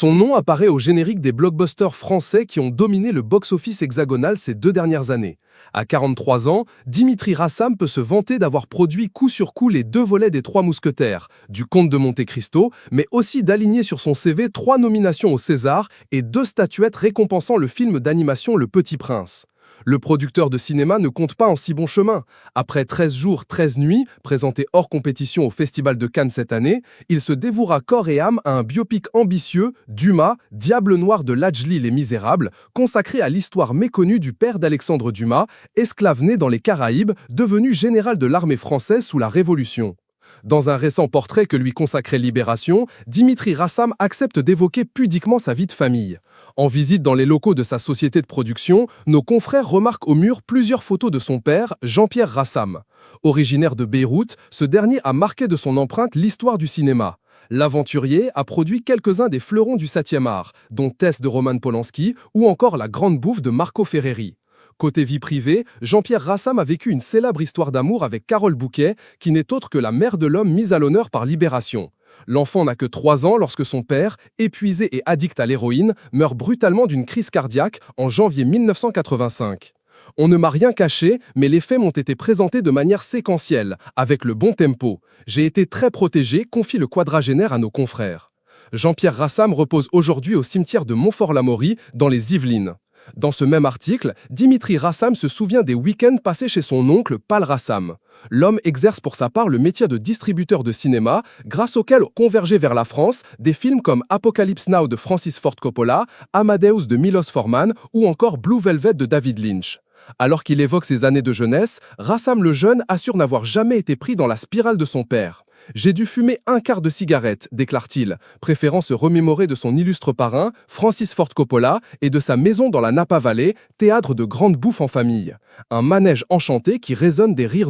Son nom apparaît au générique des blockbusters français qui ont dominé le box-office hexagonal ces 2 dernières années. À 43 ans, Dimitri Rassam peut se vanter d'avoir produit coup sur coup les 2 volets des 3 Mousquetaires, du Comte de Monte Cristo, mais aussi d'aligner sur son CV 3 nominations au César et 2 statuettes récompensant le film d'animation Le Petit Prince. Le producteur de cinéma ne compte pas en si bon chemin. Après 13 jours, 13 nuits, présenté hors compétition au Festival de Cannes cette année, il se dévouera corps et âme à un biopic ambitieux, Dumas, Diable noir de Lajli Les Misérables, consacré à l'histoire méconnue du père d'Alexandre Dumas, esclave né dans les Caraïbes, devenu général de l'armée française sous la Révolution. Dans un récent portrait que lui consacrait Libération, Dimitri Rassam accepte d'évoquer pudiquement sa vie de famille. En visite dans les locaux de sa société de production, nos confrères remarquent au mur plusieurs photos de son père, Jean-Pierre Rassam. Originaire de Beyrouth, ce dernier a marqué de son empreinte l'histoire du cinéma. L'aventurier a produit quelques-uns des fleurons du 7e art, dont Tess de Roman Polanski ou encore La Grande Bouffe de Marco Ferreri. Côté vie privée, Jean-Pierre Rassam a vécu une célèbre histoire d'amour avec Carole Bouquet, qui n'est autre que la mère de l'homme mise à l'honneur par Libération. L'enfant n'a que 3 ans lorsque son père, épuisé et addict à l'héroïne, meurt brutalement d'une crise cardiaque en janvier 1985. On ne m'a rien caché, mais les faits m'ont été présentés de manière séquentielle, avec le bon tempo. J'ai été très protégé, confie le quadragénaire à nos confrères. Jean-Pierre Rassam repose aujourd'hui au cimetière de Montfort-l'Amaury, dans les Yvelines. Dans ce même article, Dimitri Rassam se souvient des week-ends passés chez son oncle Pal Rassam. L'homme exerce pour sa part le métier de distributeur de cinéma, grâce auquel convergeaient vers la France des films comme Apocalypse Now de Francis Ford Coppola, Amadeus de Milos Forman ou encore Blue Velvet de David Lynch. Alors qu'il évoque ses années de jeunesse, Rassam le jeune assure n'avoir jamais été pris dans la spirale de son père. « J'ai dû fumer un quart de cigarette », déclare-t-il, préférant se remémorer de son illustre parrain, Francis Ford Coppola, et de sa maison dans la Napa Valley, théâtre de grandes bouffes en famille. Un manège enchanté qui résonne des rires